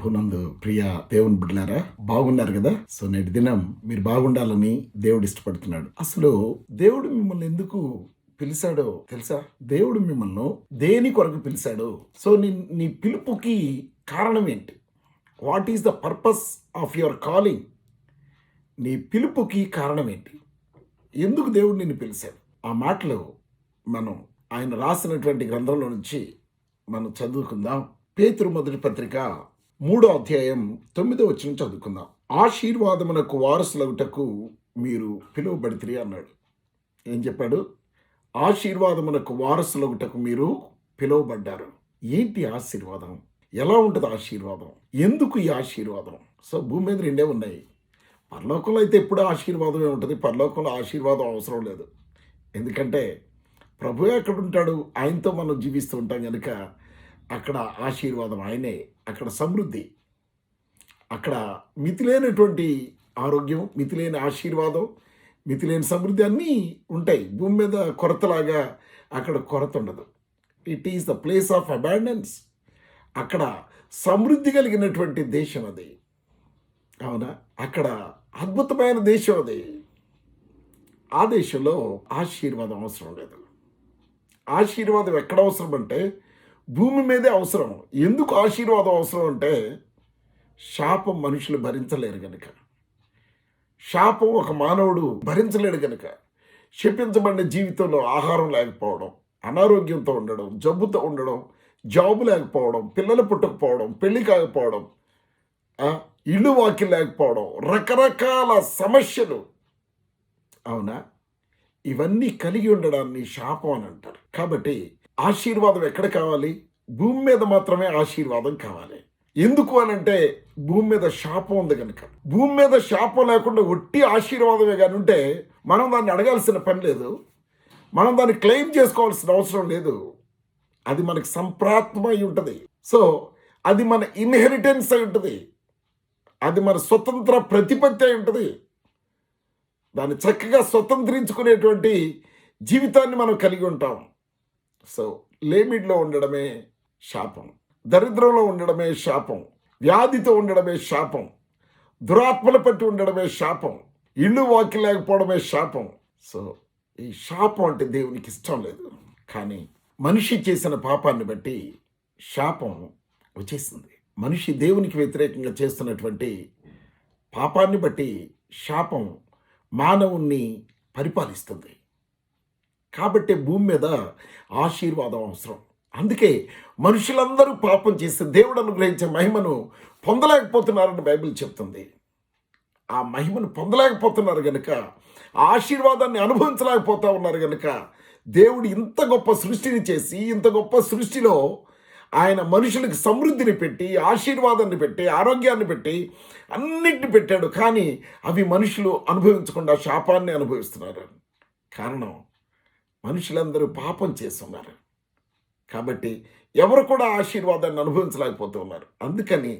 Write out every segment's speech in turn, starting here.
ప్రభునందు ప్రియ దేవుని బిడ్డలారా, బాగున్నారు కదా? సో నేటి దినం మీరు బాగుండాలని దేవుడు ఇష్టపడుతున్నాడు. అసలు దేవుడు మిమ్మల్ని ఎందుకు పిలిచాడో తెలుసా? దేవుడు మిమ్మల్ని దేని కొరకు పిలిచాడో, సో నీ పిలుపుకి కారణం ఏంటి? What is the purpose of your calling? నీ పిలుపుకి కారణం ఏంటి? ఎందుకు దేవుడు నిన్ను పిలిచాడు? ఆ మాటలు మనం ఆయన రాసినటువంటి గ్రంథంలో నుంచి మనం చదువుకుందాం. పేతురు మొదటి పత్రిక 3వ అధ్యాయం 9వ వచనం చదువుకుందాం. ఆశీర్వాదమునకు వారసులగుటకు మీరు పిలువబడితిరి అన్నాడు. ఏం చెప్పాడు? ఆశీర్వాదమునకు వారసులగుటకు మీరు పిలువబడ్డారు. ఏంటి ఆశీర్వాదం? ఎలా ఉంటుంది ఆశీర్వాదం? ఎందుకు ఈ ఆశీర్వాదం? సో భూమి మీద రెండే ఉన్నాయి. పరలోకంలో అయితే ఎప్పుడూ ఆశీర్వాదమే ఉంటుంది. పరలోకంలో ఆశీర్వాదం అవసరం లేదు. ఎందుకంటే ప్రభు ఎక్కడ ఉంటాడు? ఆయనతో మనం జీవిస్తూ ఉంటాం కనుక అక్కడ ఆశీర్వాదం ఆయనే. అక్కడ సమృద్ధి, అక్కడ మితిలేనటువంటి ఆరోగ్యం, మితిలేని ఆశీర్వాదం, మితిలేని సమృద్ధి అన్నీ ఉంటాయి. భూమి మీద కొరతలాగా అక్కడ కొరత ఉండదు. It is the place of abundance. అక్కడ సమృద్ధి కలిగినటువంటి దేశం అది. అవునా? అక్కడ అద్భుతమైన దేశం అది. ఆ దేశంలో ఆశీర్వాదం అవసరం లేదు. ఆశీర్వాదం ఎక్కడ అవసరం అంటే భూమి మీదే అవసరం. ఎందుకు ఆశీర్వాదం అవసరం అంటే శాపం మనుషులు భరించలేరు గనుక. శాపం ఒక మానవుడు భరించలేడు గనుక. శపించబడిన జీవితంలో ఆహారం లేకపోవడం, అనారోగ్యంతో ఉండడం, జబ్బుతో ఉండడం, జాబు లేకపోవడం, పిల్లలు పుట్టకపోవడం, పెళ్లి కాకపోవడం, ఇల్లు వాకి లేకపోవడం, రకరకాల సమస్యలు. అవునా? ఇవన్నీ కలిగి ఉండడాన్ని శాపం అని అంటారు. కాబట్టి ఆశీర్వాదం ఎక్కడ కావాలి? భూమి మీద మాత్రమే ఆశీర్వాదం కావాలి. ఎందుకు అని అంటే భూమి మీద శాపం ఉంది కనుక. భూమి మీద శాపం లేకుండా ఒట్టి ఆశీర్వాదమే కానీ ఉంటే మనం దాన్ని అడగాల్సిన పని లేదు. మనం దాన్ని క్లెయిమ్ చేసుకోవాల్సిన అవసరం లేదు. అది మనకి సంప్రాప్తమై ఉంటుంది. సో అది మన ఇన్హెరిటెన్స్ అయి ఉంటుంది. అది మన స్వతంత్ర ప్రతిపత్తి అయి ఉంటుంది. దాన్ని చక్కగా స్వతంత్రించుకునేటువంటి జీవితాన్ని మనం కలిగి ఉంటాం. సో లేమిడిలో ఉండడమే శాపం, దరిద్రంలో ఉండడమే శాపం, వ్యాధితో ఉండడమే శాపం, దురాత్మల పట్టి ఉండడమే శాపం, ఇల్లు వాకి లేకపోవడమే శాపం. సో ఈ శాపం అంటే దేవునికి ఇష్టం లేదు. కానీ మనిషి చేసిన పాపాన్ని బట్టి శాపం వచ్చేసింది. మనిషి దేవునికి వ్యతిరేకంగా చేస్తున్నటువంటి పాపాన్ని బట్టి శాపం మానవుణ్ణి పరిపాలిస్తుంది. కాబట్టి భూమి మీద ఆశీర్వాదం అవసరం. అందుకే మనుషులందరూ పాపం చేస్తే దేవుడు అనుగ్రహించే మహిమను పొందలేకపోతున్నారని బైబిల్ చెప్తుంది. ఆ మహిమను పొందలేకపోతున్నారు కనుక, ఆశీర్వాదాన్ని అనుభవించలేకపోతా ఉన్నారు కనుక, దేవుడు ఇంత గొప్ప సృష్టిని చేసి, ఇంత గొప్ప సృష్టిలో ఆయన మనుషులకు సమృద్ధిని పెట్టి, ఆశీర్వాదాన్ని పెట్టి, ఆరోగ్యాన్ని పెట్టి, అన్నిటిని పెట్టాడు. కానీ అవి మనుషులు అనుభవించకుండా శాపాన్ని అనుభవిస్తున్నారు. కారణం మనుషులందరూ పాపం చేస్తున్నారు. కాబట్టి ఎవరు కూడా ఆశీర్వాదాన్ని అనుభవించలేకపోతూ ఉన్నారు. అందుకని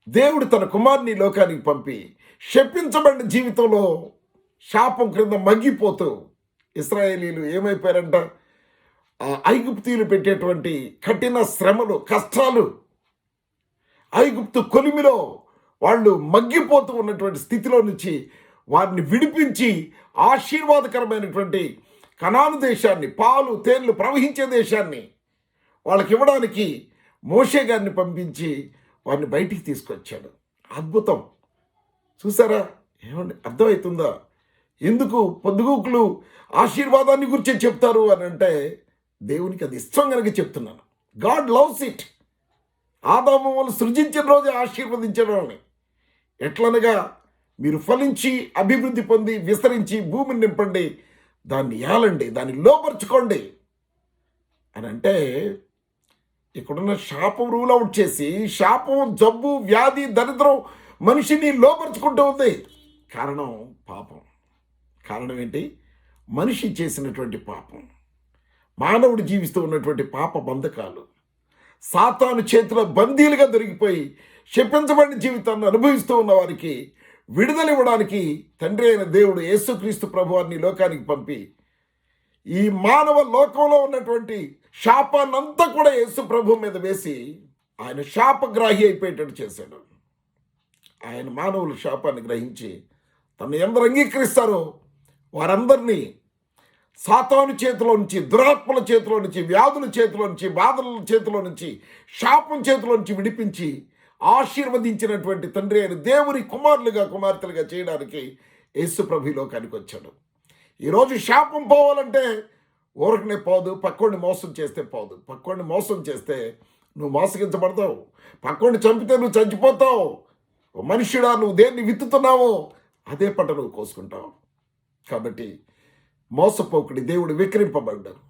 దేవుడు తన కుమారుని లోకానికి పంపి శపించబడిన జీవితంలో శాపం క్రింద మగ్గిపోతూ ఇశ్రాయేలీలు ఏమైపోయారంట? ఐగుప్తీయులు పెట్టేటువంటి కఠిన శ్రమలు, కష్టాలు, ఐగుప్తు కొలిమిలో వాళ్ళు మగ్గిపోతూ ఉన్నటువంటి స్థితిలో నుంచి వారిని విడిపించి ఆశీర్వాదకరమైనటువంటి కనాను దేశాన్ని, పాలు తేళ్లు ప్రవహించే దేశాన్ని వాళ్ళకి ఇవ్వడానికి మోషే గారిని పంపించి వారిని బయటికి తీసుకొచ్చాడు. అద్భుతం. చూసారా? ఏమండి, అర్థమవుతుందా? ఎందుకు పొద్దుగూకులు ఆశీర్వాదాన్ని గురించి చెప్తారు అని అంటే దేవునికి అది ఇష్టం కనుక చెప్తున్నాను. God loves it. ఆదాము వాళ్ళు సృజించిన రోజే ఆశీర్వదించడం అని. ఎట్లనగా మీరు ఫలించి అభివృద్ధి పొంది విస్తరించి భూమిని నింపండి, దాన్ని ఏలండి, దాన్ని లోపరుచుకోండి అని అంటే ఇక్కడున్న శాపం రూల్ అవుట్ చేసి, శాపం, జబ్బు, వ్యాధి, దరిద్రం మనిషిని లోపరుచుకుంటూ ఉంది. కారణం పాపం. కారణం ఏంటి? మనిషి చేసినటువంటి పాపం, మానవుడు జీవిస్తూ ఉన్నటువంటి పాప బంధకాలు, సాతాను చేతిలో బందీలుగా దొరికిపోయి శపించబడిన జీవితాన్ని అనుభవిస్తూ ఉన్న వారికి విడుదల ఇవ్వడానికి తండ్రి అయిన దేవుడు యేసుక్రీస్తు ప్రభువారిని లోకానికి పంపి ఈ మానవ లోకంలో ఉన్నటువంటి శాపాన్నంతా కూడా యేసు ప్రభు మీద వేసి ఆయన శాపగ్రాహి అయిపోయేటట్టు చేశాడు. ఆయన మానవులు శాపాన్ని గ్రహించి తను ఎందరు అంగీకరిస్తారో వారందరినీ సాతాను చేతిలో నుంచి, దురాత్మల చేతిలో నుంచి, వ్యాధుల చేతిలో నుంచి, బాధల చేతిలో నుంచి, శాపం చేతిలో నుంచి విడిపించి ఆశీర్వదించినటువంటి తండ్రి అయిన దేవుని కుమారులుగా, కుమార్తెలుగా చేయడానికి యేసు ప్రభు ఈ లోకానికి వచ్చాడు. ఈరోజు శాపం పోవాలంటే ఊరకనే పోదు, పక్కోడిని మోసం చేస్తే పోదు. పక్కోడిని మోసం చేస్తే నువ్వు మోసగించబడతావు. పక్కోడిని చంపితే నువ్వు చచ్చిపోతావు. మనుష్యుడా, నువ్వు దేన్ని విత్తుతున్నావో అదే పంట నువ్వు కోసుకుంటావు. కాబట్టి మోసపోకుడి, దేవుడు విక్రింపబడ్డాడు.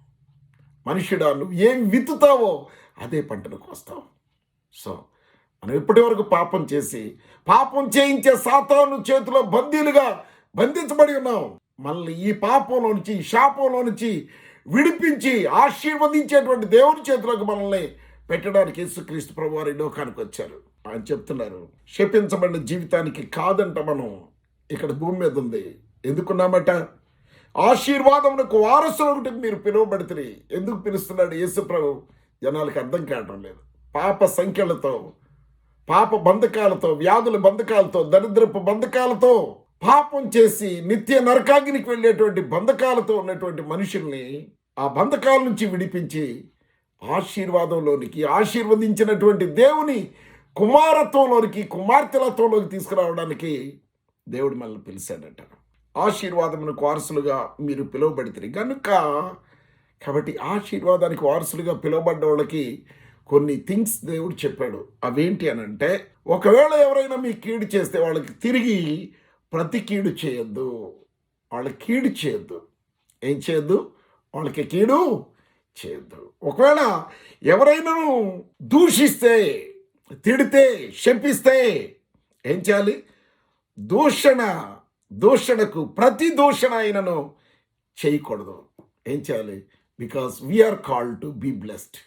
మనుష్యుడా, నువ్వు ఏం విత్తుతావో అదే పంటను కోస్తావు. సో మనం ఇప్పటి వరకు పాపం చేసి, పాపం చేయించే సాతాను చేతిలో బందీలుగా బంధించబడి ఉన్నాం. మనల్ని ఈ పాపంలో నుంచి, ఈ శాపంలో నుంచి విడిపించి ఆశీర్వదించేటువంటి దేవుని చేతిలోకి మనల్ని పెట్టడానికి యేసుక్రీస్తు ప్రభువారు ఈ లోకానికి వచ్చారు. ఆయన చెప్తున్నారు, శపించబడిన జీవితానికి కాదంట మనం ఇక్కడ భూమి మీద ఉంది. ఎందుకున్నామట? ఆశీర్వాదమునకు వారసులకు మీరు పిలువబడితే. ఎందుకు పిలుస్తున్నాడు యేసు ప్రభు? జనాలకు అర్థం కావడం లేదు. పాప సంఖ్యలతో, పాప బంధకాలతో, వ్యాధుల బంధకాలతో, దరిద్రపు బంధకాలతో, పాపం చేసి నిత్య నరకాగ్నికి వెళ్ళేటువంటి బంధకాలతో ఉన్నటువంటి మనుషుల్ని ఆ బంధకాల నుంచి విడిపించి ఆశీర్వాదంలోనికి, ఆశీర్వదించినటువంటి దేవుని కుమారత్వంలోనికి, కుమార్తెలత్వంలోకి తీసుకురావడానికి దేవుడు మనల్ని పిలిచాడట. ఆశీర్వాదమునకు వారసులుగా మీరు పిలువబడితే కనుక, కాబట్టి ఆశీర్వాదానికి వారసులుగా పిలువబడ్డ వాళ్ళకి కొన్ని థింగ్స్ దేవుడు చెప్పాడు. అవేంటి అని అంటే, ఒకవేళ ఎవరైనా మీ కీడు చేస్తే వాళ్ళకి తిరిగి ప్రతి కీడు చేయొద్దు. వాళ్ళకి కీడు చేయొద్దు. ఏం చేయొద్దు? వాళ్ళకి కీడు చేయొద్దు. ఒకవేళ ఎవరైనా దూషిస్తే, తిడితే, శపిస్తే ఏం చేయాలి? దూషణకు ప్రతి దూషణ అయినను చేయకూడదు. ఏం చేయాలి? Because we are called to be blessed.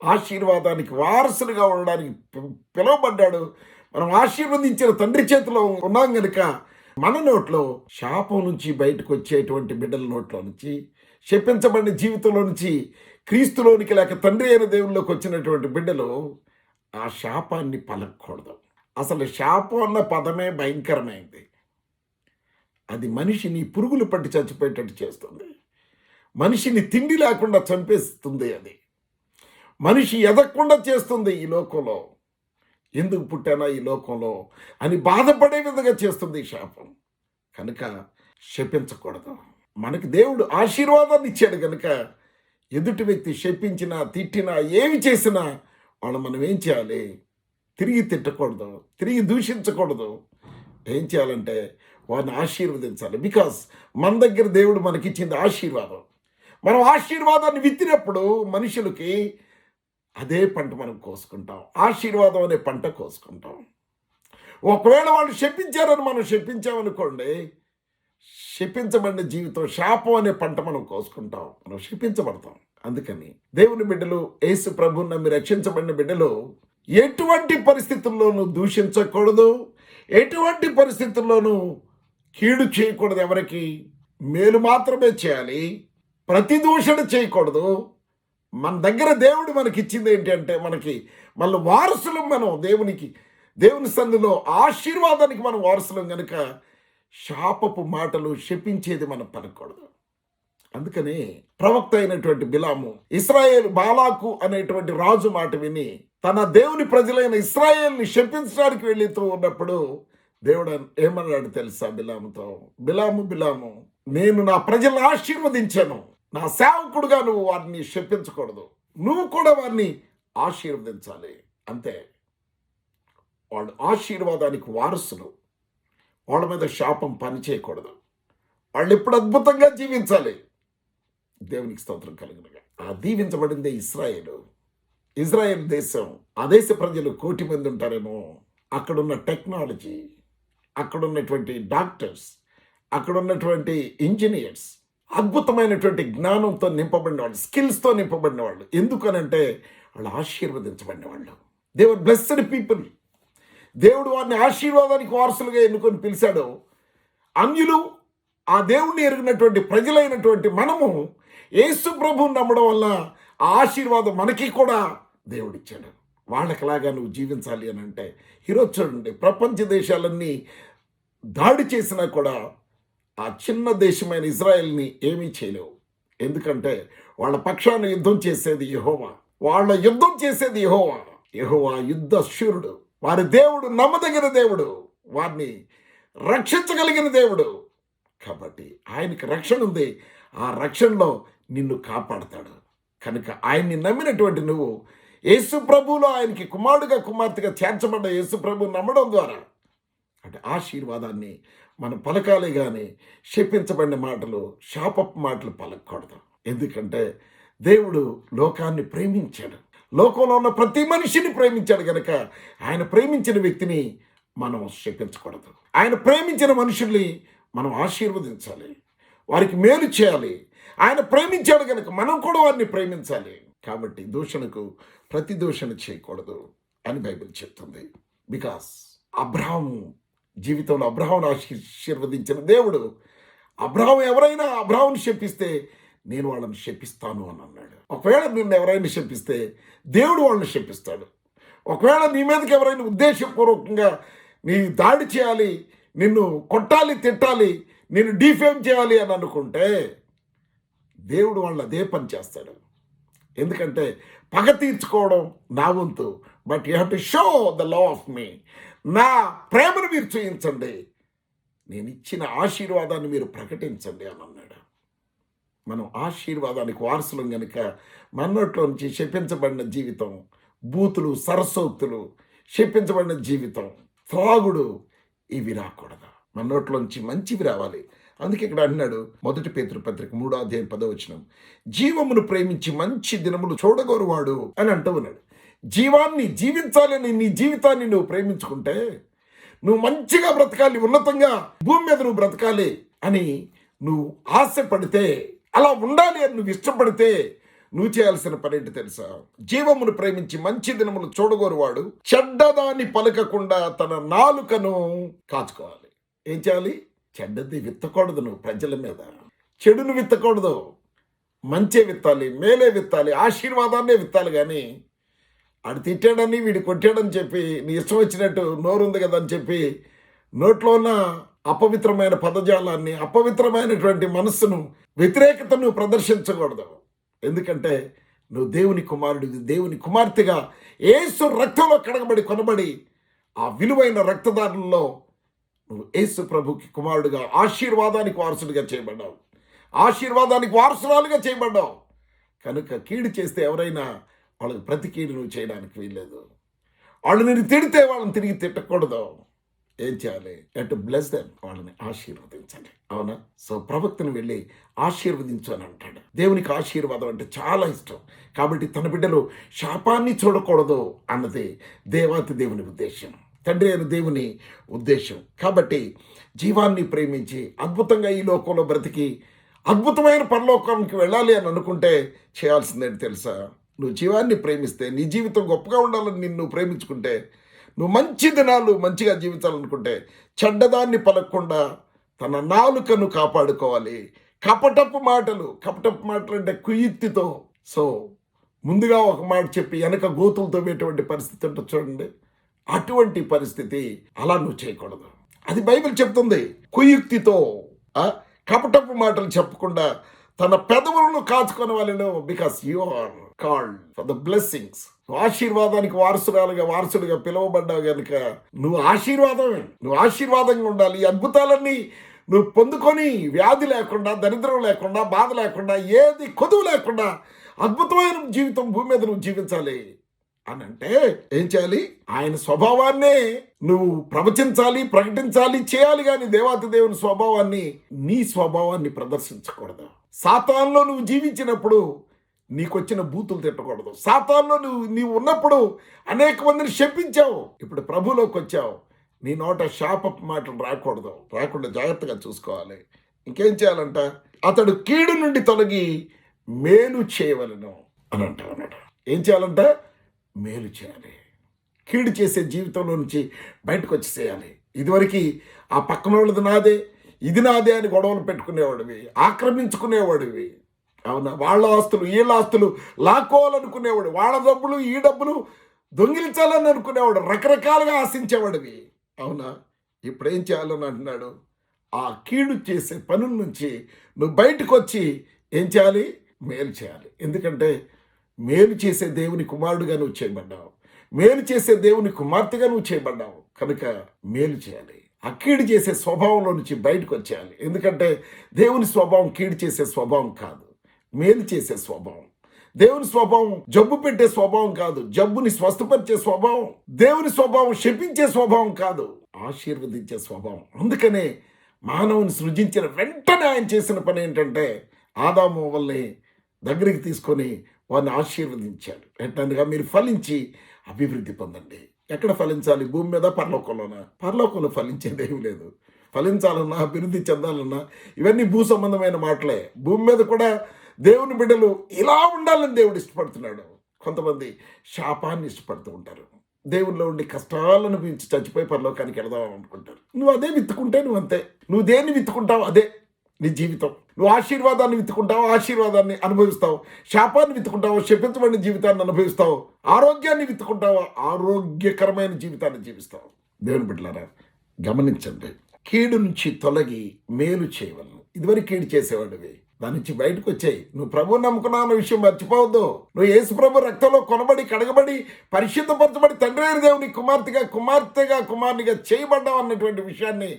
ఆశీర్వాదానికి వారసులుగా ఉండడానికి పిలువబడ్డాడు. మనం ఆశీర్వదించిన తండ్రి చేతిలో ఉన్నాం కనుక మన నోట్లో శాపం నుంచి బయటకు వచ్చేటువంటి బిడ్డల నోట్లో నుంచి, శపించబడిన జీవితంలో నుంచి క్రీస్తులోనికి లేక తండ్రి అయిన దేవుల్లోకి వచ్చినటువంటి బిడ్డలు ఆ శాపాన్ని పలకూడదు. అసలు శాపం అన్న పదమే భయంకరమైంది. అది మనిషిని పురుగులు పట్టి చచ్చిపోయేటట్టు చేస్తుంది. మనిషిని తిండి లేకుండా చంపేస్తుంది. అది మనిషి ఎదగకుండా చేస్తుంది. ఈ లోకంలో ఎందుకు పుట్టానా ఈ లోకంలో అని బాధపడే విధంగా చేస్తుంది ఈ శాపం. కనుక శపించకూడదు. మనకి దేవుడు ఆశీర్వాదాన్ని ఇచ్చాడు కనుక ఎదుటి వ్యక్తి శపించినా, తిట్టినా, ఏమి చేసినా వాళ్ళు మనం ఏం చేయాలి? తిరిగి తిట్టకూడదు, తిరిగి దూషించకూడదు. ఏం చేయాలంటే వారిని ఆశీర్వదించాలి. బికాస్ మన దగ్గర దేవుడు మనకిచ్చింది ఆశీర్వాదం. మనం ఆశీర్వాదాన్ని విత్తినప్పుడు మనుషులకి అదే పంట మనం కోసుకుంటాం. ఆశీర్వాదం అనే పంట కోసుకుంటాం. ఒకవేళ వాళ్ళు శపించారని మనం శపించామనుకోండి, శపించబడిన జీవితం, శాపం అనే పంట మనం కోసుకుంటాం. మనం శపించబడతాం. అందుకని దేవుని బిడ్డలు, యేసు ప్రభువుని నమ్మి రక్షించబడిన బిడ్డలు ఎటువంటి పరిస్థితుల్లోనూ దూషించకూడదు. ఎటువంటి పరిస్థితుల్లోనూ కీడు చేయకూడదు. ఎవరికి మేలు మాత్రమే చేయాలి. ప్రతి దూషణ చేయకూడదు. మన దగ్గర దేవుడు మనకి ఇచ్చింది ఏంటి అంటే, మనకి మళ్ళీ వారసులం. మనం దేవుని సన్నిధిలో ఆశీర్వాదానికి మనం వారసులం కనుక శాపపు మాటలు, శపించేది మనం పలకూడదు. అందుకని ప్రవక్త అయినటువంటి బిలాము బాలాకు అనేటువంటి రాజు మాట విని తన దేవుని ప్రజలైన ఇశ్రాయేల్ని శపించడానికి వెళ్తూ ఉన్నప్పుడు దేవుడు ఏమన్నాడు తెలుసా బిలాముతో? బిలాము, నేను నా ప్రజలను ఆశీర్వదించాను. నా సేవకుడుగా నువ్వు వారిని శపించకూడదు. నువ్వు కూడా వారిని ఆశీర్వదించాలి. అంతే. వాళ్ళు ఆశీర్వాదానికి వారసులు. వాళ్ళ మీద శాపం పని చేయకూడదు. వాళ్ళు ఎప్పుడు అద్భుతంగా జీవించాలి. దేవునికి స్తోత్రం కలుగునుగా. ఆ దీవించబడిందే ఇజ్రాయేల్ దేశం. ఆ దేశ ప్రజలు 1 కోటి మంది ఉంటారేమో. అక్కడున్న టెక్నాలజీ, అక్కడున్నటువంటి డాక్టర్స్, అక్కడున్నటువంటి ఇంజనీర్స్ అద్భుతమైనటువంటి జ్ఞానంతో నింపబడిన వాళ్ళు, స్కిల్స్తో నింపబడిన వాళ్ళు. ఎందుకనంటే వాళ్ళు ఆశీర్వదించబడిన వాళ్ళు. They were blessed people. దేవుడు వారిని ఆశీర్వాదానికి వారసులుగా ఎన్నుకొని పిలిచాడు. అన్యులు, ఆ దేవుణ్ణి ఎరిగినటువంటి ప్రజలైనటువంటి మనము యేసు ప్రభువుని నమ్మడం వల్ల ఆ ఆశీర్వాదం మనకి కూడా దేవుడిచ్చాడు. వాళ్ళకిలాగా నువ్వు జీవించాలి అని అంటే ఈరోజు చూడండి, ప్రపంచ దేశాలన్నీ దాడి చేసినా కూడా ఆ చిన్న దేశమైన ఇజ్రాయెల్ని ఏమీ చేయలేవు. ఎందుకంటే వాళ్ళ పక్షాన యుద్ధం చేసేది యెహోవా. వాళ్ళ యుద్ధం చేసేది యెహోవా. యెహోవా యుద్ధ శూరుడు. వారి దేవుడు నమ్మదగిన దేవుడు. వారిని రక్షించగలిగిన దేవుడు. కాబట్టి ఆయనకి రక్షణ ఉంది. ఆ రక్షణలో నిన్ను కాపాడతాడు. కనుక ఆయన్ని నమ్మినటువంటి నువ్వు యేసు ప్రభువులో ఆయనకి కుమారుడుగా కుమార్తెగా చేర్చబడ్డ యేసు ప్రభువు నమ్మడం ద్వారా అంటే ఆశీర్వాదాన్ని మనం పలకాలి కానీ శపించబడిన మాటలు, శాపపు మాటలు పలకూడదు. ఎందుకంటే దేవుడు లోకాన్ని ప్రేమించాడు. లోకంలో ఉన్న ప్రతి మనిషిని ప్రేమించాడు కనుక ఆయన ప్రేమించిన వ్యక్తిని మనం శపించకూడదు. ఆయన ప్రేమించిన మనుషుల్ని మనం ఆశీర్వదించాలి, వారికి మేలు చేయాలి. ఆయన ప్రేమించాడు కనుక మనం కూడా వారిని ప్రేమించాలి. కాబట్టి దూషణకు ప్రతి దూషణ చేయకూడదు అని బైబిల్ చెప్తుంది. బికాస్ అబ్రహాం జీవితంలో అబ్రహామును ఆశీర్వదించిన దేవుడు, అబ్రహాం ఎవరైనా అబ్రహామును శపిస్తే నేను వాళ్ళని శపిస్తాను అని అన్నాడు. ఒకవేళ నిన్ను ఎవరైనా శపిస్తే దేవుడు వాళ్ళని శపిస్తాడు. ఒకవేళ నీ మీదకి ఎవరైనా ఉద్దేశపూర్వకంగా నీ దాడి చేయాలి, నిన్ను కొట్టాలి, తిట్టాలి, నిన్ను డిఫేమ్ చేయాలి అని అనుకుంటే దేవుడు వాళ్ళని అదే పని చేస్తాడు. ఎందుకంటే పగ తీర్చుకోవడం నా వంతు, but you have to show the love of me. నా ప్రేమను మీరు చూపించండి, నేను ఇచ్చిన ఆశీర్వాదాన్ని మీరు ప్రకటించండి అని అన్నాడు. మనం ఆశీర్వాదానికి వారసులం కనుక మన నోట్లో నుంచి శపించబడిన జీవితం, బూతులు, సరసోక్తులు, శపించబడిన జీవితం, త్రాగుడు ఇవి రాకూడదు. మన నోట్లోంచి మంచివి రావాలి. అందుకే ఇక్కడ అన్నాడు 1 పేతురు పత్రిక 3:10 జీవమును ప్రేమించి మంచి దినములు చూడగోరువాడు అని అంటూ ఉన్నాడు. జీవాన్ని జీవించాలని నీ జీవితాన్ని నువ్వు ప్రేమించుకుంటే నువ్వు మంచిగా బ్రతకాలి, ఉన్నతంగా భూమి మీద నువ్వు బ్రతకాలి అని నువ్వు ఆశపడితే, అలా ఉండాలి అని నువ్వు ఇష్టపడితే నువ్వు చేయాల్సిన పని ఏంటి తెలుసా? జీవమును ప్రేమించి మంచి దినములు చూడగోరువాడు చెడ్డదాన్ని పలకకుండా తన నాలుకను కాచుకోవాలి. ఏం చేయాలి? చెడ్డది విత్తకూడదు. నువ్వు ప్రజల మీద చెడును విత్తకూడదు, మంచే విత్తాలి, మేలే విత్తాలి, ఆశీర్వాదాన్నే విత్తాలి. కానీ ఆడు తిట్టాడని వీడు కొట్టాడని చెప్పి నీ ఇష్టం వచ్చినట్టు నోరుంది కదా అని చెప్పి నోట్లో ఉన్న అపవిత్రమైన పదజాలాన్ని, అపవిత్రమైనటువంటి మనస్సును, వ్యతిరేకతను ప్రదర్శించకూడదు. ఎందుకంటే నువ్వు దేవుని కుమారుడివి, దేవుని కుమార్తెగా యేసు రక్తంలో కడగబడి కొనబడి ఆ విలువైన రక్తదారుల్లో నువ్వు యేసు ప్రభుకి కుమారుడిగా ఆశీర్వాదానికి వారసుడిగా చేయబడ్డావు, ఆశీర్వాదానికి వారసురాలుగా చేయబడ్డావు. కనుక కీడు చేస్తే ఎవరైనా వాళ్ళకి ప్రతి కీడు నువ్వు చేయడానికి వీల్లేదు. వాళ్ళు నేను తిడితే వాళ్ళని తిరిగి తిట్టకూడదు. ఏం చేయాలి? ఎట్ బ్లెస్ దెమ్, వాళ్ళని ఆశీర్వదించాలి. అవునా? సో ప్రవక్తను వెళ్ళి ఆశీర్వదించు అని అంటాడు. దేవునికి ఆశీర్వాదం అంటే చాలా ఇష్టం. కాబట్టి తన బిడ్డలు శాపాన్ని చూడకూడదు అన్నది దేవాతి దేవుని ఉద్దేశం, తండ్రి అయిన దేవుని ఉద్దేశం. కాబట్టి జీవాన్ని ప్రేమించి అద్భుతంగా ఈ లోకంలో బ్రతికి అద్భుతమైన పరలోకానికి వెళ్ళాలి అని అనుకుంటే చేయాల్సిందేంటి తెలుసా? నువ్వు జీవాన్ని ప్రేమిస్తే, నీ జీవితం గొప్పగా ఉండాలని నిన్ను ప్రేమించుకుంటే, నువ్వు మంచి దినాలు మంచిగా జీవించాలనుకుంటే చెడ్డదాన్ని పలకకుండా తన నాలుకను కాపాడుకోవాలి. కపటపు మాటలు అంటే కుయుక్తితో, సో ముందుగా ఒక మాట చెప్పి వెనక గోతులతో వేటువంటి పరిస్థితి ఉంటుంది చూడండి. అటువంటి పరిస్థితి అలా నువ్వు చేయకూడదు. అది బైబిల్ చెప్తుంది. కుయుక్తితో కపటపు మాటలు చెప్పకుండా తన పెదవులను కాచుకునే వాళ్ళను, because you are called for the blessings. ఆశీర్వాదానికి వారసుడిగా పిలువబడ్డావు కనుక నువ్వు ఆశీర్వాదమే. నువ్వు ఆశీర్వాదంగా ఉండాలి. ఈ అద్భుతాలన్నీ నువ్వు పొందుకొని వ్యాధి లేకుండా, దరిద్రం లేకుండా, బాధ లేకుండా, ఏది కొదువు లేకుండా అద్భుతమైన జీవితం భూమి మీద నువ్వు జీవించాలి అని అంటే ఏం చేయాలి? ఆయన స్వభావాన్నే నువ్వు ప్రవచించాలి, ప్రకటించాలి, చేయాలి. కానీ దేవాతి దేవుని స్వభావాన్ని, నీ స్వభావాన్ని ప్రదర్శించకూడదు. సాతానులో నువ్వు జీవించినప్పుడు నీకొచ్చిన బూతులు తిట్టకూడదు. సాతానులో నీవు ఉన్నప్పుడు అనేక మందిని శపించావు. ఇప్పుడు ప్రభులోకి వచ్చావు, నీ నోట శాపపు మాటలు రాకుండా జాగ్రత్తగా చూసుకోవాలి. ఇంకేం చేయాలంట? అతడు కీడు నుండి తొలగి మేలు చేయవలెను అని అంటాడు. ఏం చేయాలంట? మేలు చేయాలి. కీడు చేసే జీవితంలో నుంచి బయటకు వచ్చేసేయాలి. ఇదివరకు ఆ పక్కన వాళ్ళది నాదే, ఇది నాదే అని గొడవలు పెట్టుకునేవాడివి, ఆక్రమించుకునేవాడివి. అవునా? వాళ్ళ ఆస్తులు వీళ్ళ ఆస్తులు లాక్కోవాలనుకునేవాడు, వాళ్ళ డబ్బులు ఈ డబ్బులు దొంగిలించాలని అనుకునేవాడు, రకరకాలుగా ఆశించేవాడివి. అవునా? ఇప్పుడు ఏం చేయాలని అంటున్నాడు? ఆ కీడు చేసే పనుల నుంచి నువ్వు బయటకు వచ్చి ఏం చేయాలి? మేలు చేయాలి. ఎందుకంటే మేలు చేసే దేవుని కుమారుడుగా నువ్వు చేయబడ్డావు. మేలు చేసే దేవుని కుమార్తెగా నువ్వు చేయబడ్డావు. కనుక మేలు చేయాలి. ఆ కీడు చేసే స్వభావంలో నుంచి బయటకు వచ్చేయాలి. ఎందుకంటే దేవుని స్వభావం కీడు చేసే స్వభావం కాదు, మేలు చేసే స్వభావం. దేవుని స్వభావం జబ్బు పెట్టే స్వభావం కాదు, జబ్బుని స్వస్థపరిచే స్వభావం. దేవుని స్వభావం శపించే స్వభావం కాదు, ఆశీర్వదించే స్వభావం. అందుకనే మానవుని సృజించిన వెంటనే ఆయన చేసిన పని ఏంటంటే ఆదాము వల్ని దగ్గరికి తీసుకొని వారిని ఆశీర్వదించాడు. వెంటనేగా మీరు ఫలించి అభివృద్ధి పొందండి. ఎక్కడ ఫలించాలి? భూమి మీద, పరలోకంలోనా? పరలోకంలో ఫలించేది ఏమీ లేదు. ఫలించాలన్నా, అభివృద్ధి చెందాలన్నా ఇవన్నీ భూ సంబంధమైన మాటలే. భూమి మీద కూడా దేవుని బిడ్డలు ఇలా ఉండాలని దేవుడు ఇష్టపడుతున్నాడు. కొంతమంది శాపాన్ని ఇష్టపడుతూ ఉంటారు. దేవుల్లో ఉండి కష్టాలను అనుభవించి చచ్చిపోయి పరలోకానికి వెళదాం అనుకుంటారు. నువ్వు అదే విత్తుకుంటే నువ్వు అంతే. నువ్వు దేన్ని విత్తుకుంటావు అదే నీ జీవితం. నువ్వు ఆశీర్వాదాన్ని విత్తుకుంటావు, ఆశీర్వాదాన్ని అనుభవిస్తావు. శాపాన్ని విత్తుకుంటావు, శపించబడిన జీవితాన్ని అనుభవిస్తావు. ఆరోగ్యాన్ని విత్తుకుంటావు, ఆరోగ్యకరమైన జీవితాన్ని జీవిస్తావు. దేవుని బిడ్డలారా గమనించండి, కీడు నుంచి తొలగి మేలు చేయవలను. ఇదివరకు కీడు చేసేవాడివి, దాని నుంచి బయటకు వచ్చాయి. నువ్వు ప్రభువు నమ్ముకున్నావు అన్న విషయం మర్చిపోవద్దు. నువ్వు యేసు ప్రభు రక్తంలో కొనబడి, కడగబడి, పరిశుద్ధపరచబడి తండ్రి అయిన దేవుని కుమార్తెగా కుమారునిగా చేయబడ్డావు అన్నటువంటి విషయాన్ని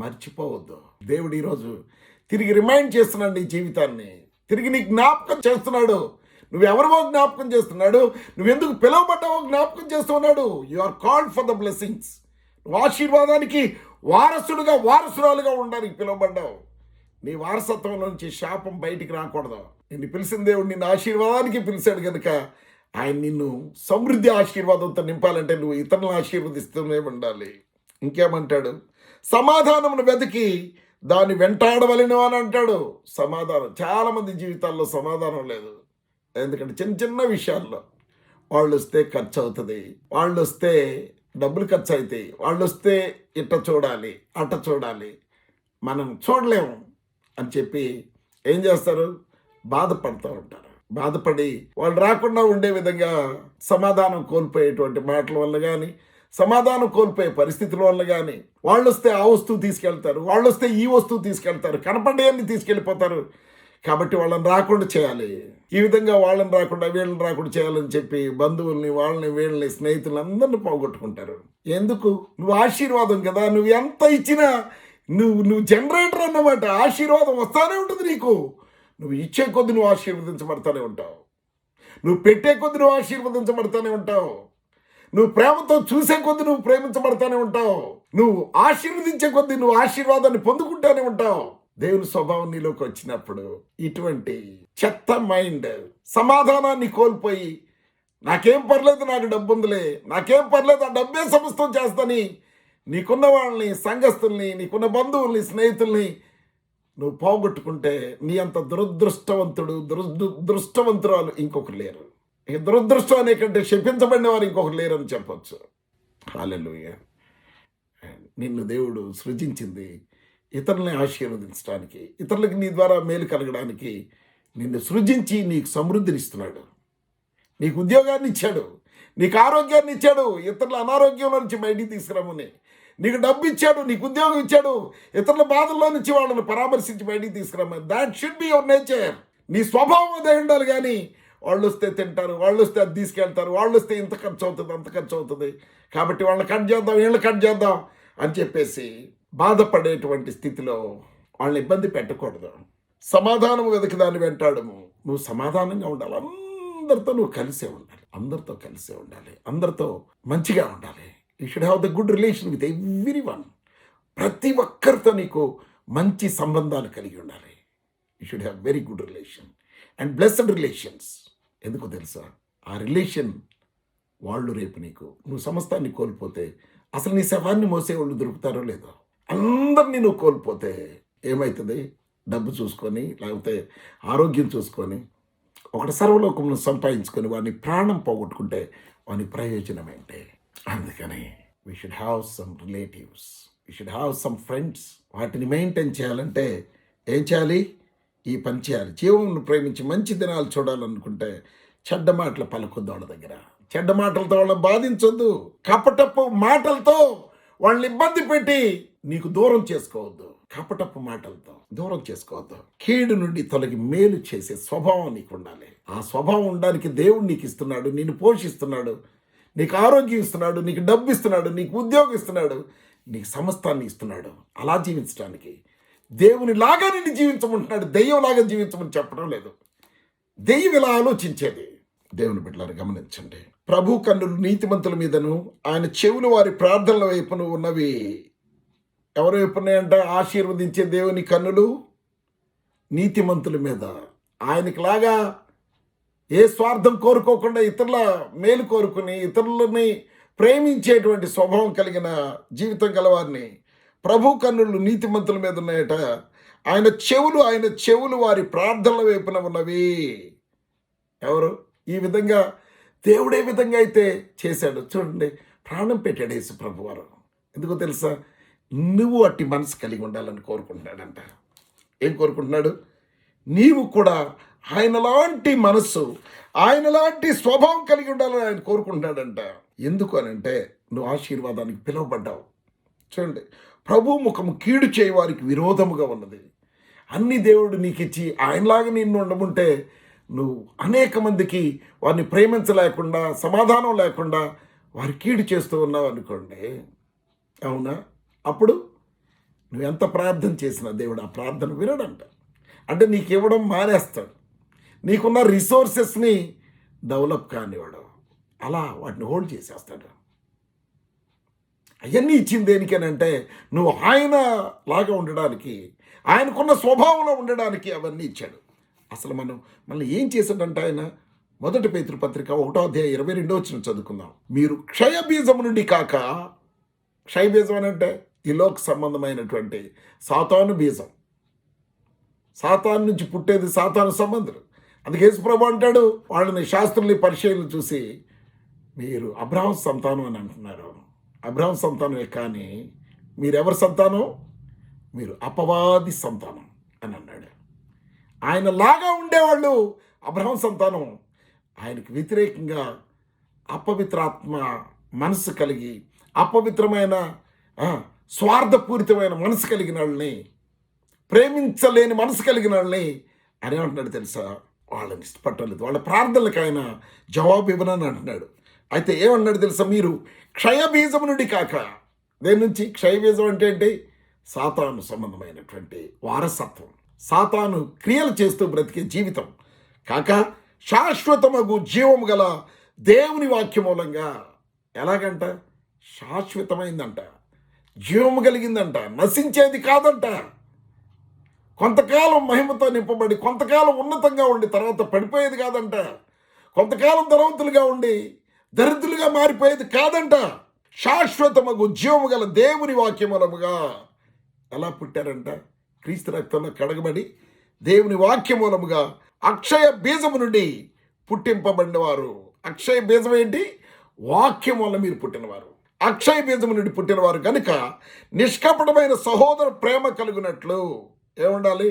మర్చిపోవద్దు. దేవుడు ఈరోజు తిరిగి రిమైండ్ చేస్తున్నాడు నీ జీవితాన్ని, తిరిగి నీ జ్ఞాపకం చేస్తున్నాడు. నువ్వెవరివో జ్ఞాపకం చేస్తున్నాడు, నువ్వెందుకు పిలువబడ్డావో జ్ఞాపకం చేస్తున్నాడు. You are called for the blessings. నువ్వు ఆశీర్వాదానికి వారసురాలుగా ఉండడానికి పిలువబడ్డావు. నీ వారసత్వంలో నుంచి శాపం బయటికి రాకూడదు. నిన్ను పిలిచిన దేవుడు నిన్ను ఆశీర్వాదానికి పిలిచాడు కనుక ఆయన నిన్ను సమృద్ధి ఆశీర్వాదంతో నింపాలంటే నువ్వు ఇతరులను ఆశీర్వదిస్తూనే ఉండాలి. ఇంకేమంటాడు? సమాధానమును వెతికి దాన్ని వెంటాడవలను అని అంటాడు. సమాధానం, చాలామంది జీవితాల్లో సమాధానం లేదు. ఎందుకంటే చిన్న చిన్న విషయాల్లో వాళ్ళు వస్తే ఖర్చు అవుతుంది, వాళ్ళు వస్తే డబ్బులు ఖర్చు అవుతాయి, వాళ్ళు వస్తే ఇట్ట చూడాలి, అట్ట చూడాలి, మనం చూడలేము అని చెప్పి ఏం చేస్తారు? బాధపడుతూ ఉంటారు. బాధపడి వాళ్ళు రాకుండా ఉండే విధంగా సమాధానం కోల్పోయేటువంటి మాటల వల్ల కానీ, సమాధానం కోల్పోయే పరిస్థితుల వల్ల కానీ, వాళ్ళు వస్తే ఆ వస్తువు తీసుకెళ్తారు, వాళ్ళు వస్తే ఈ వస్తువు తీసుకెళ్తారు, కనపడేవన్నీ తీసుకెళ్ళిపోతారు. కాబట్టి వాళ్ళని రాకుండా చేయాలి, ఈ విధంగా వాళ్ళని రాకుండా వీళ్ళని రాకుండా చేయాలని చెప్పి బంధువుల్ని, వాళ్ళని, వీళ్ళని, స్నేహితులను అందరిని పోగొట్టుకుంటారు. ఎందుకు? నువ్వు ఆశీర్వాదం కదా, నువ్వు ఎంత ఇచ్చినా నువ్వు జనరేటర్ అన్నమాట. ఆశీర్వాదం వస్తానే ఉంటుంది నీకు. నువ్వు ఇచ్చే కొద్ది నువ్వు ఆశీర్వదించబడతానే ఉంటావు, నువ్వు పెట్టే కొద్ది నువ్వు ఆశీర్వదించబడతానే ఉంటావు, నువ్వు ప్రేమతో చూసే కొద్ది నువ్వు ప్రేమించబడతానే ఉంటావు, నువ్వు ఆశీర్వదించే కొద్ది నువ్వు ఆశీర్వాదాన్ని పొందుకుంటానే ఉంటావు. దేవుని స్వభావం నీలోకి వచ్చినప్పుడు ఇటువంటి చెత్త మైండ్, సమాధానాన్ని కోల్పోయి నాకేం పర్లేదు, నాకు డబ్బు ఉందిలే, నాకేం పర్లేదు, ఆ డబ్బే సమస్తం చేస్తాని నీకున్న వాళ్ళని, సంఘస్థుల్ని, నీకున్న బంధువుల్ని, స్నేహితుల్ని నువ్వు పోగొట్టుకుంటే నీ అంత దురదృష్టవంతురాలు ఇంకొకరు లేరు. ఇక దురదృష్టం అనే కంటే శపించబడిన వారు ఇంకొకరు లేరు అని చెప్పొచ్చు. హల్లెలూయా. నిన్ను దేవుడు సృజించింది ఇతరులని ఆశీర్వదించడానికి, ఇతరులకు నీ ద్వారా మేలు కలగడానికి. నిన్ను సృజించి నీకు సమృద్ధినిస్తున్నాడు, నీకు ఉద్యోగాన్ని ఇచ్చాడు, నీకు ఆరోగ్యాన్ని ఇచ్చాడు, ఇతరుల అనారోగ్యంలో నుంచి బయటికి తీసుకురామని. నీకు డబ్బు ఇచ్చాడు, నీకు ఉద్యోగం ఇచ్చాడు, ఇతరుల బాధల్లో నుంచి వాళ్ళని పరామర్శించి బయటికి తీసుకురామని. That should be your nature. నీ స్వభావం అదే ఉండాలి. కానీ వాళ్ళు వస్తే తింటారు, వాళ్ళు వస్తే అది తీసుకెళ్తారు, వాళ్ళు వస్తే ఇంత ఖర్చు అవుతుంది, అంత ఖర్చు అవుతుంది, కాబట్టి వాళ్ళని కట్ చేద్దాం, వీళ్ళని కట్ చేద్దాం అని చెప్పేసి బాధపడేటువంటి స్థితిలో వాళ్ళని ఇబ్బంది పెట్టకూడదు. సమాధానం వెతకదాన్ని వెంటాడము. నువ్వు సమాధానంగా ఉండాలి, అందరితో నువ్వు కలిసే ఉండాలి, అందరితో కలిసే ఉండాలి, అందరితో మంచిగా ఉండాలి. You should have the good relation with every one. ప్రతి ఒక్కరితో నీకు మంచి సంబంధాలు కలిగి ఉండాలి. You should have very good relation and blessed relations. ఎందుకో తెలుసా? ఆ రిలేషన్ వాళ్ళు రేపు నువ్వు సమస్తాన్ని కోల్పోతే అసలు నీ శవాన్ని మోసేవాళ్ళు దొరుకుతారో లేదో. అందరినీ నువ్వు కోల్పోతే ఏమవుతుంది? డబ్బు చూసుకొని, లేకపోతే ఆరోగ్యం చూసుకొని, ఒకటి సర్వలోకంలో సంపాదించుకొని వాడిని ప్రాణం పోగొట్టుకుంటే వాని ప్రయోజనం ఏంటి? అందుకని we should have some relatives, we should have some friends. వాటిని మెయింటైన్ చేయాలంటే ఏం చేయాలి? ఈ పని చేయాలి. జీవమును ప్రేమించి మంచి దినాలు చూడాలనుకుంటే చెడ్డ మాటలు పలకొద్దు వాళ్ళ దగ్గర. చెడ్డ మాటలతో వాళ్ళని బాధించొద్దు. కపటపు మాటలతో వాళ్ళని ఇబ్బంది పెట్టి నీకు దూరం చేసుకోవద్దు. కపటపు మాటలతో దూరం చేసుకోవద్దు. కీడు నుండి తొలగి మేలు చేసే స్వభావం నీకు ఉండాలి. ఆ స్వభావం ఉండడానికి దేవుడు నీకు ఇస్తున్నాడు, నిన్ను పోషిస్తున్నాడు, నీకు ఆరోగ్యం ఇస్తున్నాడు, నీకు డబ్బు ఇస్తున్నాడు, నీకు ఉద్యోగం ఇస్తున్నాడు, నీకు సమస్తాన్ని ఇస్తున్నాడు. అలా జీవించడానికి దేవుని లాగా నిన్ను జీవించమంటున్నాడు. దెయ్యంలాగా జీవించమని చెప్పడం లేదు. దెయ్యం ఇలా ఆలోచించేది. దేవుని బిడ్డలారా గమనించండి. ప్రభు కన్నులు నీతిమంతుల మీదను, ఆయన చెవులు వారి ప్రార్థనల వైపును ఉన్నవి. ఎవరి వైపు ఉన్నాయంట? ఆశీర్వదించే దేవుని కన్నులు నీతిమంతుల మీద. ఆయనకి లాగా ఏ స్వార్థం కోరుకోకుండా ఇతరుల మేలు కోరుకుని ఇతరులని ప్రేమించేటువంటి స్వభావం కలిగిన జీవితం గలవారిని ప్రభు కన్నులు నీతిమంతుల మీద ఉన్నాయట. ఆయన చెవులు వారి ప్రార్థనల వైపున ఉన్నవి. ఎవరు? ఈ విధంగా దేవుడే విధంగా అయితే చేశాడు. చూడండి, ప్రాణం పెట్టాడు యేసు ప్రభు వారు. ఎందుకో తెలుసా? నువ్వు అట్టి మనసు కలిగి ఉండాలని కోరుకుంటున్నాడంట. ఏం కోరుకుంటున్నాడు? నీవు కూడా ఆయనలాంటి మనస్సు, ఆయనలాంటి స్వభావం కలిగి ఉండాలని ఆయన కోరుకుంటున్నాడంట. ఎందుకు అనంటే నువ్వు ఆశీర్వాదానికి పిలువబడ్డావు. చూడండి, ప్రభు ముఖము కీడు చేయవారికి విరోధముగా ఉన్నది. అన్ని దేవుడు నీకు ఇచ్చి ఆయనలాగా నిన్ను ఉండముంటే నువ్వు అనేక మందికి వారిని ప్రేమించలేకుండా, సమాధానం లేకుండా వారి కీడు చేస్తూ ఉన్నావు అనుకోండి. అవునా? అప్పుడు నువ్వు ఎంత ప్రార్థన చేసినా దేవుడు ఆ ప్రార్థన వినడంట. అంటే నీకు ఇవ్వడం మానేస్తాడు. నీకున్న రిసోర్సెస్ని డెవలప్ కానివాడు. అలా వాటిని హోల్డ్ చేసేస్తాడు. అవన్నీ ఇచ్చింది దేనికేనంటే నువ్వు ఆయన లాగా ఉండడానికి, ఆయనకున్న స్వభావంలో ఉండడానికి అవన్నీ ఇచ్చాడు. అసలు మళ్ళీ ఏం చేశాడంటే ఆయన 1 పేతురు పత్రిక 1:22 చదువుకుందాం. మీరు క్షయబీజము నుండి కాక, క్షయబీజం అని అంటే ఈ లోక సంబంధమైనటువంటి సాతాను బీజం. సాతాను నుంచి పుట్టేది సాతాను సంబంధులు. అందుకే యేసుప్రభు అంటాడు, వాళ్ళని శాస్త్రుల్ని పరిచయాలు చూసి మీరు అబ్రహాం సంతానం అని అంటున్నారు. అబ్రహాం సంతానమే కానీ మీరెవరి సంతానం? మీరు అపవాది సంతానం అని అన్నాడు. ఆయన లాగా ఉండేవాళ్ళు అబ్రహాం సంతానం. ఆయనకు వ్యతిరేకంగా అపవిత్రాత్మ మనసు కలిగి, అపవిత్రమైన స్వార్థపూరితమైన మనసు కలిగిన వాళ్ళని, ప్రేమించలేని మనసు కలిగిన వాళ్ళని అని అంటున్నాడు తెలుసా? వాళ్ళని ఇష్టపట్టలేదు. వాళ్ళ ప్రార్థనలకు ఆయన జవాబు ఇవ్వనని అంటున్నాడు. అయితే ఏమన్నాడు తెలుసా? మీరు క్షయబీజం నుండి కాక. దేని నుంచి? క్షయబీజం అంటే ఏంటి? సాతాను సంబంధమైనటువంటి వారసత్వం, సాతాను క్రియలు చేస్తూ బ్రతికే జీవితం కాక శాశ్వతమగు జీవము గల దేవుని వాక్యం మూలంగా. ఎలాగంట? శాశ్వతమైందంట, జీవము కలిగిందంట, నశించేది కాదంట. కొంతకాలం మహిమతో నింపబడి కొంతకాలం ఉన్నతంగా ఉండి తర్వాత పడిపోయేది కాదంట. కొంతకాలం ధనవంతులుగా ఉండి దరిద్రులుగా మారిపోయేది కాదంట. శాశ్వతమగు జీవము గల దేవుని వాక్యమూలముగా ఎలా పుట్టారంట? క్రీస్తు రక్తంలో కడగబడి దేవుని వాక్యమూలముగా అక్షయ బీజము నుండి పుట్టింపబడినవారు. అక్షయ బీజం ఏంటి? వాక్యం వల్ల మీరు పుట్టినవారు. అక్షయ బీజము నుండి పుట్టినవారు కనుక నిష్కపటమైన సహోదర ప్రేమ కలుగునట్లు ఏముండాలి?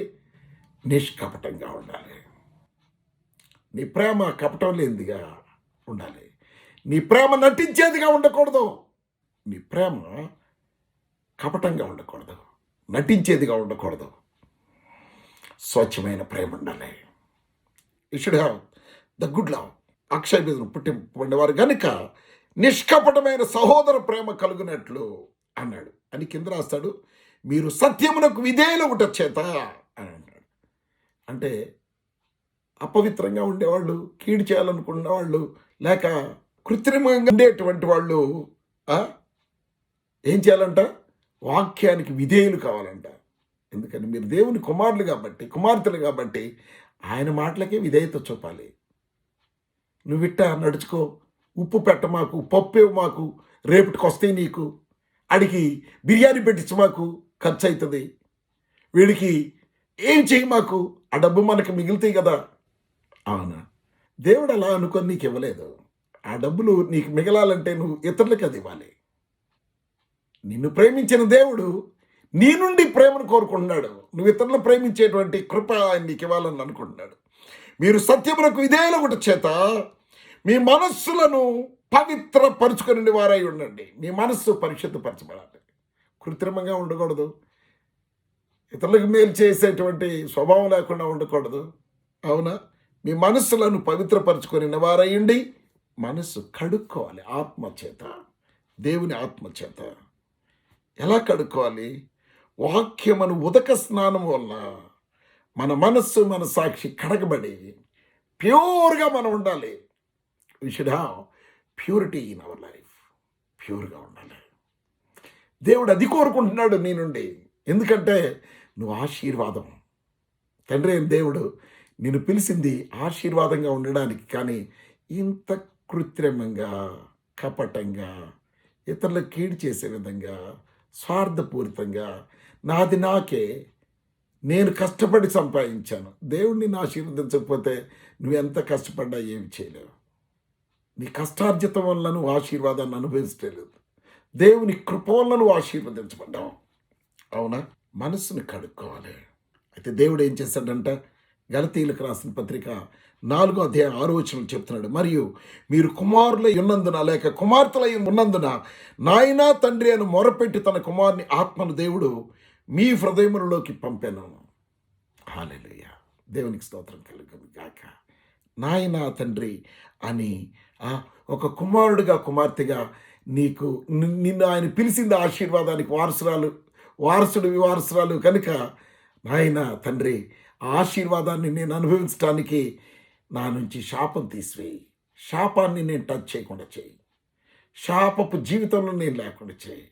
నిష్కపటంగా ఉండాలి. నీ ప్రేమ కపటం లేనిదిగా ఉండాలి. నీ ప్రేమ నటించేదిగా ఉండకూడదు. నీ ప్రేమ కపటంగా ఉండకూడదు, నటించేదిగా ఉండకూడదు. స్వచ్ఛమైన ప్రేమ ఉండాలి. You should have the good love. అక్షయ బీజం పుట్టినవారు కనుక నిష్కపటమైన సహోదర ప్రేమ కలుగునట్లు అన్నాడు. అని కింద రాస్తాడు, మీరు సత్యమునకు విధేయులు ఒకట చేత అని అన్నాడు. అంటే అపవిత్రంగా ఉండేవాళ్ళు, కీడు చేయాలనుకున్న వాళ్ళు, లేక కృత్రిమంగా ఉండేటువంటి వాళ్ళు ఏం చేయాలంట? వాక్యానికి విధేయులు కావాలంట. ఎందుకని? మీరు దేవుని కుమారులు కాబట్టి, కుమార్తెలు కాబట్టి ఆయన మాటలకే విధేయత చూపాలి. నువ్విట్ట నడుచుకో, ఉప్పు పెట్ట మాకు, పప్పు ఇవ్వ మాకు, రేపటికి వస్తాయి నీకు, అడిగి బిర్యానీ పెట్టించు మాకు, ఖర్చు అవుతుంది, వీడికి ఏం చెయ్యి మాకు, ఆ డబ్బు మనకు మిగులుతాయి కదా. అవునా? దేవుడు అలా అనుకొని నీకు ఇవ్వలేదు. ఆ డబ్బులు నీకు మిగలాలంటే నువ్వు ఇతరులకి అది ఇవ్వాలి. నిన్ను ప్రేమించిన దేవుడు నీ నుండి ప్రేమను కోరుకుంటున్నాడు. నువ్వు ఇతరులను ప్రేమించేటువంటి కృప ఆయన నీకు ఇవ్వాలని అనుకుంటున్నాడు. మీరు సత్యమునకు విధేయుల ఒకటి చేత మీ మనస్సులను పవిత్రపరుచుకునే వారై ఉండండి. మీ మనస్సు పరిశుద్ధపరచబడాలి. కృత్రిమంగా ఉండకూడదు. ఇతరులకు మేలు చేసేటువంటి స్వభావం లేకుండా ఉండకూడదు. అవునా? మీ మనస్సులను పవిత్రపరచుకునే వారయ్యండి. మనస్సు కడుక్కోవాలి ఆత్మచేత, దేవుని ఆత్మచేత. ఎలా కడుక్కోవాలి? వాక్యమును ఉదక స్నానం వల్ల మన మనస్సు, మన సాక్షి కడగబడి ప్యూర్గా మనం ఉండాలి. We should have purity in our life. ప్యూర్గా ఉండాలి. దేవుడు అది కోరుకుంటున్నాడు నీ నుండి. ఎందుకంటే నువ్వు ఆశీర్వాదం. తండ్రి అయిన దేవుడు నిన్ను పిలిచింది ఆశీర్వాదంగా ఉండడానికి. కానీ ఇంత కృత్రిమంగా, కపటంగా, ఇతరులకు కీడు చేసే విధంగా, స్వార్థపూరితంగా, నాది నాకే, నేను కష్టపడి సంపాదించాను. దేవుడు నిన్ను ఆశీర్వదించకపోతే నువ్వెంత కష్టపడ్డా ఏమి చేయలేవు. నీ కష్టార్జితం వల్ల నువ్వు ఆశీర్వాదాన్ని అనుభవించలేదు. దేవుని కృప వల్ల నువ్వు ఆశీర్వదించబడ్డావు. అవునా? మనస్సును కడుక్కోవాలి. అయితే దేవుడు ఏం చేశాడంట? గలతీయులకు రాసిన పత్రిక 4:6 చెప్తున్నాడు, మరియు మీరు కుమారులై ఉన్నందున లేక కుమార్తెలై ఉన్నందున నాయనా తండ్రి అని మొరపెట్టి తన కుమారుని ఆత్మను దేవుడు మీ హృదయములలోకి పంపాను. హల్లెలూయా. దేవునికి స్తోత్రం కలుగును గాక. నాయనా తండ్రి అని ఒక కుమారుడిగా, కుమార్తెగా నీకు నిన్ను ఆయన పిలిచింది ఆశీర్వాదానికి వారసుడు వివారసురాలు కనుక నాయన తండ్రి ఆశీర్వాదాన్ని నేను అనుభవించడానికి నా నుంచి శాపం తీసివేయి. శాపాన్ని నేను టచ్ చేయకుండా చేయి. శాపపు జీవితంలో నేను లేకుండా చేయి.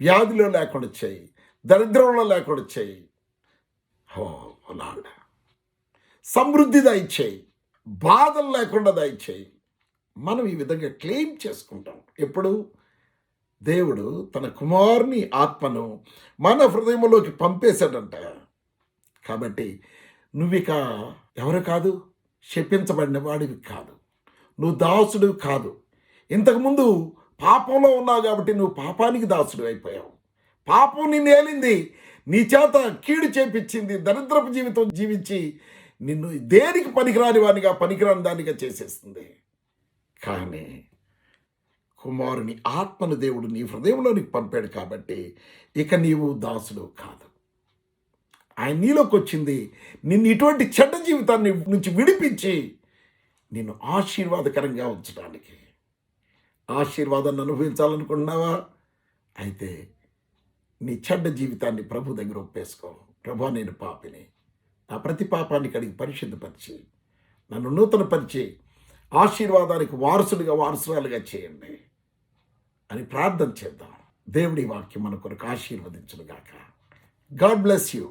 వ్యాధిలో లేకుండా చేయి. దరిద్రంలో లేకుండా చేయి. ఓ లార్డ్, సమృద్ధి దయచేయి. బాధలు లేకుండా దయచేయి. మనం ఈ విధంగా క్లెయిమ్ చేసుకుంటాం. ఎప్పుడు? దేవుడు తన కుమారుని ఆత్మను మన హృదయంలోకి పంపేశాడంట. కాబట్టి నువ్విక ఎవరు కాదు? శపించబడిన వాడివి కాదు. నువ్వు దాసుడివి కాదు. ఇంతకుముందు పాపంలో ఉన్నావు కాబట్టి నువ్వు పాపానికి దాసుడు అయిపోయావు. పాపం నిన్ను ఏలింది, నీ చేత కీడు చేపించింది, దరిద్రపు జీవితం జీవించి నిన్ను దేనికి పనికిరాని వానిగా, పనికిరాని దానిగా చేసేస్తుంది. కానీ కుమారుని ఆత్మను దేవుడు నీ హృదయంలోనికి పంపాడు కాబట్టి ఇక నీవు దాసుడు కాదు. ఆయన నీలోకి వచ్చింది నిన్ను ఇటువంటి చెడ్డ జీవితాన్ని నుంచి విడిపించి నిన్ను ఆశీర్వాదకరంగా ఉంచడానికి. ఆశీర్వాదాన్ని అనుభవించాలనుకుంటున్నావా? అయితే నీ చెడ్డ జీవితాన్ని ప్రభు దగ్గర ఒప్పేసుకో. ప్రభు, నేను పాపిని, నా ప్రతి పాపాన్ని కడిగి పరిశుద్ధపరిచి నన్ను నూతనపరిచి ఆశీర్వాదానికి వారసురాలుగా చేయండి అని ప్రార్థన చేద్దాం. దేవుడి వాక్యం మన కొరకు ఆశీర్వదించును గాక. God bless you.